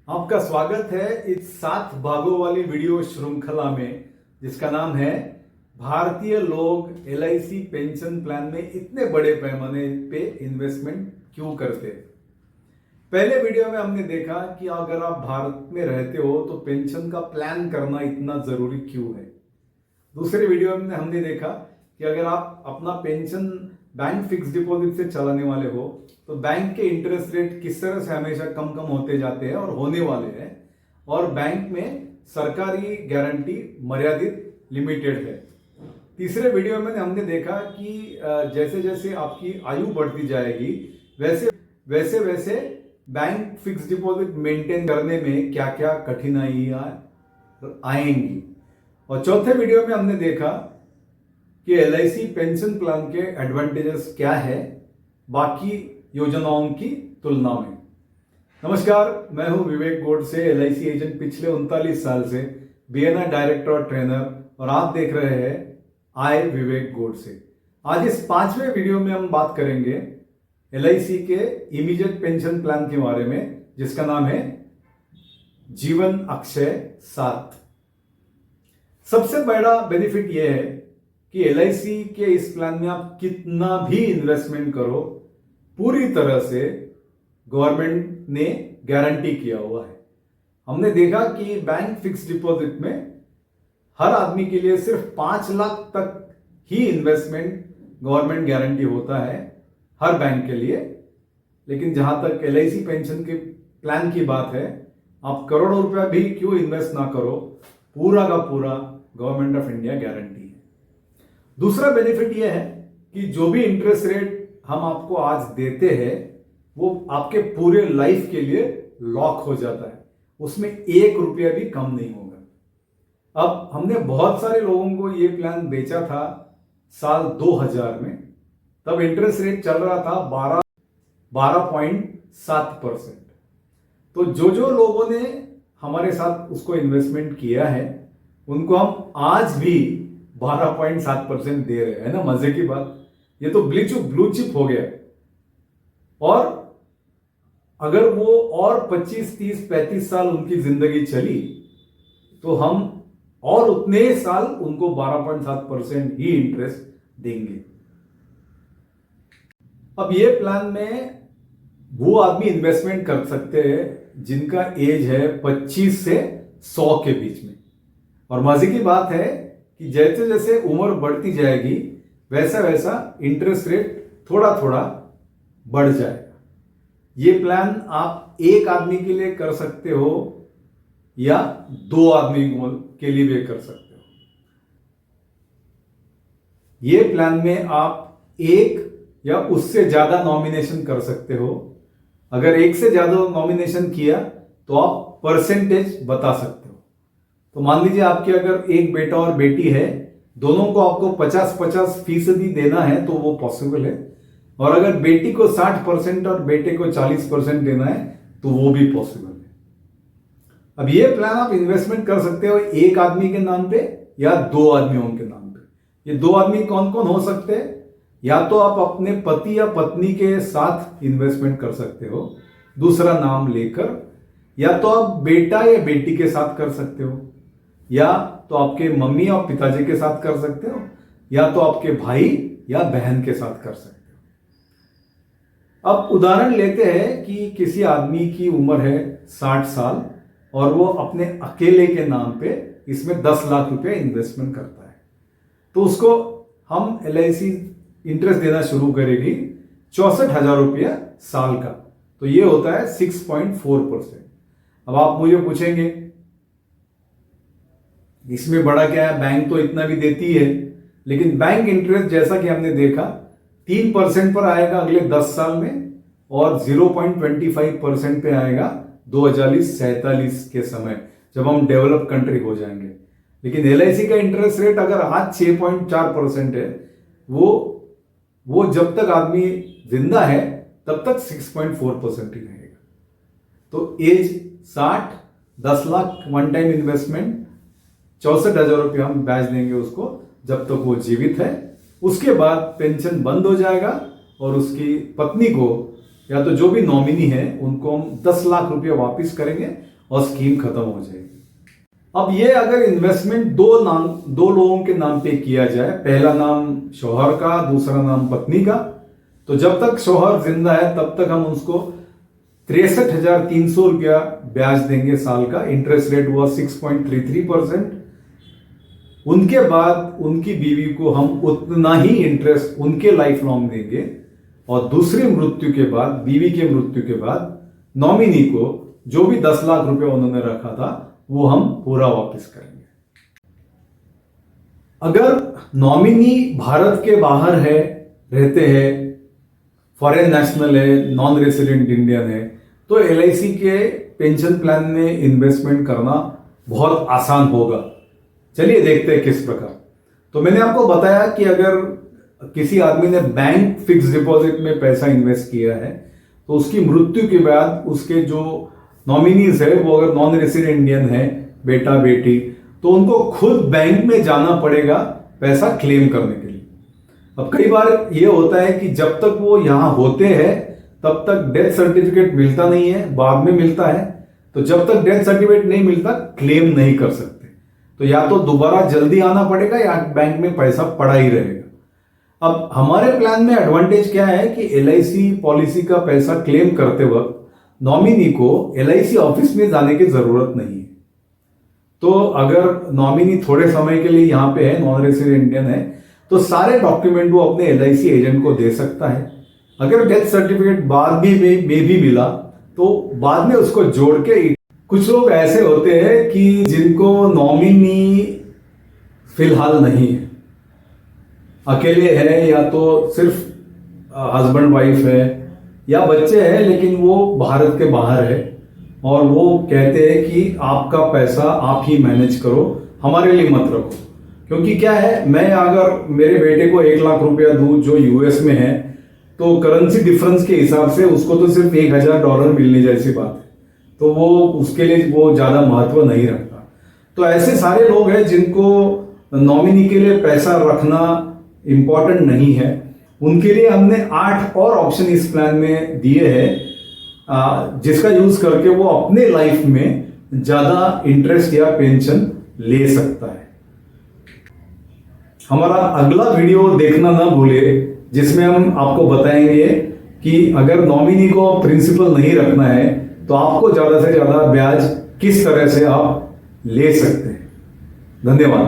आपका स्वागत है इस 7 भागों वाली वीडियो श्रृंखला में, जिसका नाम है भारतीय लोग एलआईसी पेंशन प्लान में इतने बड़े पैमाने पे इन्वेस्टमेंट क्यों करते हैं। पहले वीडियो में हमने देखा कि अगर आप भारत में रहते हो तो पेंशन का प्लान करना इतना जरूरी क्यों है। दूसरे वीडियो में हमने देखा कि अगर आप अपना पेंशन बैंक फिक्स डिपॉजिट से चलाने वाले हो तो बैंक के इंटरेस्ट रेट किस तरह से हमेशा कम कम होते जाते हैं और होने वाले हैं, और बैंक में सरकारी गारंटी मर्यादित लिमिटेड है। तीसरे वीडियो में हमने देखा कि जैसे जैसे आपकी आयु बढ़ती जाएगी वैसे वैसे बैंक फिक्स डिपॉजिट मेंटेन करने में क्या क्या कठिनाइयां आएंगी। और चौथे वीडियो में हमने देखा कि एलआईसी पेंशन प्लान के एडवांटेजेस क्या है बाकी योजनाओं की तुलना में। नमस्कार, मैं हूं विवेक गोडसे, एलआईसी एजेंट पिछले 39 साल से, बीएनआई डायरेक्टर और ट्रेनर, और आप देख रहे हैं आई विवेक गोडसे। आज इस 5वें वीडियो में हम बात करेंगे एलआईसी के इमीडिएट पेंशन प्लान के बारे में, जिसका नाम है जीवन अक्षय 7। सबसे बड़ा बेनिफिट यह है कि एलआईसी के इस प्लान में आप कितना भी इन्वेस्टमेंट करो, पूरी तरह से गवर्नमेंट ने गारंटी किया हुआ है। हमने देखा कि बैंक फिक्स डिपॉजिट में हर आदमी के लिए सिर्फ 5 लाख तक ही इन्वेस्टमेंट गवर्नमेंट गारंटी होता है हर बैंक के लिए, लेकिन जहां तक एलआईसी पेंशन के प्लान की बात है, आप करोड़ों रुपया भी क्यों इन्वेस्ट ना करो, पूरा का पूरा गवर्नमेंट ऑफ इंडिया गारंटी है। दूसरा बेनिफिट यह है कि जो भी इंटरेस्ट रेट हम आपको आज देते हैं वो आपके पूरे लाइफ के लिए लॉक हो जाता है, उसमें 1 रुपया भी कम नहीं होगा। अब हमने बहुत सारे लोगों को ये प्लान बेचा था साल 2000 में, तब इंटरेस्ट रेट चल रहा था 12.7%। तो जो लोगों ने हमारे साथ उसको इन्वेस्टमेंट किया है उनको हम आज भी 12.7% दे रहे हैं ना। मजे की बात, ये तो ब्लू चिप हो गया। और अगर वो और 25, 30, 35 साल उनकी जिंदगी चली तो हम और उतने साल उनको 12.7% ही इंटरेस्ट देंगे। अब ये प्लान में वो आदमी इन्वेस्टमेंट कर सकते हैं जिनका एज है 25 से 100 के बीच में। और मजे की बात है कि जैसे जैसे उम्र बढ़ती जाएगी वैसा वैसा इंटरेस्ट रेट थोड़ा थोड़ा बढ़ जाएगा। ये प्लान आप एक आदमी के लिए कर सकते हो या 2 आदमी के लिए भी कर सकते हो। ये प्लान में आप 1 या उससे ज्यादा नॉमिनेशन कर सकते हो। अगर 1 से ज्यादा नॉमिनेशन किया तो आप परसेंटेज बता सकते हो। तो मान लीजिए आपके अगर एक बेटा और बेटी है, दोनों को आपको 50-50% देना है तो वो पॉसिबल है। और अगर बेटी को 60% और बेटे को 40% देना है तो वो भी पॉसिबल है। अब ये प्लान आप इन्वेस्टमेंट कर सकते हो 1 आदमी के नाम पे या 2 आदमियों के नाम पे। ये 2 आदमी कौन कौन हो सकते हैं? या तो आप अपने पति या पत्नी के साथ इन्वेस्टमेंट कर सकते हो दूसरा नाम लेकर, या तो आप बेटा या बेटी के साथ कर सकते हो, या तो आपके मम्मी और पिताजी के साथ कर सकते हो, या तो आपके भाई या बहन के साथ कर सकते हो। अब उदाहरण लेते हैं कि किसी आदमी की उम्र है 60 साल और वो अपने अकेले के नाम पे इसमें 10 लाख रुपए इन्वेस्टमेंट करता है, तो उसको हम एलआईसी इंटरेस्ट देना शुरू करेगी 64,000 रुपया साल का। तो ये होता है 6.4%। अब आप मुझे पूछेंगे इसमें बड़ा क्या है, बैंक तो इतना भी देती है। लेकिन बैंक इंटरेस्ट जैसा कि हमने देखा 3% पर आएगा अगले 10 साल में, और 0.25% पे आएगा 2047 के समय, जब हम डेवलप कंट्री हो जाएंगे। लेकिन एलआईसी का इंटरेस्ट रेट अगर आज 6.4% है, वो जब तक आदमी जिंदा है तब तक 6.4% ही रहेगा। तो age 60, 10 lakh one time investment, 64,000 रुपये हम ब्याज देंगे उसको जब तक वो जीवित है। उसके बाद पेंशन बंद हो जाएगा और उसकी पत्नी को या तो जो भी नॉमिनी है उनको हम 10 लाख रुपये वापस करेंगे और स्कीम खत्म हो जाएगी। अब ये अगर इन्वेस्टमेंट दो लोगों के नाम पे किया जाए, पहला नाम शौहर का, दूसरा नाम पत्नी का, तो जब तक शौहर जिंदा है तब तक हम उसको 63,300 रुपया ब्याज देंगे साल का। इंटरेस्ट रेट हुआ 6.33%। उनके बाद उनकी बीवी को हम उतना ही इंटरेस्ट उनके लाइफ लॉन्ग देंगे, और दूसरी मृत्यु के बाद, बीवी के मृत्यु के बाद, नॉमिनी को जो भी 10 लाख रुपए उन्होंने रखा था वो हम पूरा वापस करेंगे। अगर नॉमिनी भारत के बाहर है, रहते हैं, फॉरेन नेशनल है, नॉन रेसिडेंट इंडियन है, तो एलआईसी के पेंशन प्लान में इन्वेस्टमेंट करना बहुत आसान होगा। चलिए देखते हैं किस प्रकार। तो मैंने आपको बताया कि अगर किसी आदमी ने बैंक फिक्स डिपॉजिट में पैसा इन्वेस्ट किया है तो उसकी मृत्यु के बाद उसके जो नॉमिनीज है वो अगर नॉन रेसिडेंट इंडियन है, बेटा बेटी, तो उनको खुद बैंक में जाना पड़ेगा पैसा क्लेम करने के लिए। अब कई बार ये होता है कि जब तक वो यहां होते हैं तब तक डेथ सर्टिफिकेट मिलता नहीं है, बाद में मिलता है। तो जब तक डेथ सर्टिफिकेट नहीं मिलता क्लेम नहीं कर सकते। तो या तो दोबारा जल्दी आना पड़ेगा या बैंक में पैसा पड़ा ही रहेगा। अब हमारे प्लान में एडवांटेज क्या है कि एलआईसी पॉलिसी का पैसा क्लेम करते वक्त नॉमिनी को एलआईसी ऑफिस में जाने की जरूरत नहीं है। तो अगर नॉमिनी थोड़े समय के लिए यहां पे है, नॉन रेसिडेंट इंडियन है, तो सारे डॉक्यूमेंट वो अपने एलआईसी एजेंट को दे सकता है। अगर डेथ सर्टिफिकेट बाद में भी मिला तो बाद में उसको जोड़ के। कुछ लोग ऐसे होते हैं कि जिनको नॉमिनी फिलहाल नहीं है, अकेले है, या तो सिर्फ हस्बैंड वाइफ है या बच्चे हैं, लेकिन वो भारत के बाहर है और वो कहते हैं कि आपका पैसा आप ही मैनेज करो, हमारे लिए मत रखो। क्योंकि क्या है, मैं अगर मेरे बेटे को 1 लाख रुपया दूं जो यूएस में है, तो करेंसी डिफरेंस के हिसाब से उसको तो सिर्फ $1,000 मिलने जैसी बात है, तो वो उसके लिए वो ज्यादा महत्व नहीं रखता। तो ऐसे सारे लोग हैं जिनको नॉमिनी के लिए पैसा रखना इंपॉर्टेंट नहीं है, उनके लिए हमने 8 और ऑप्शन इस प्लान में दिए हैं, जिसका यूज करके वो अपने लाइफ में ज्यादा इंटरेस्ट या पेंशन ले सकता है। हमारा अगला वीडियो देखना ना भूले, जिसमें हम आपको बताएंगे कि अगर नॉमिनी को प्रिंसिपल नहीं रखना है तो आपको ज्यादा से ज्यादा ब्याज किस तरह से आप ले सकते हैं। धन्यवाद।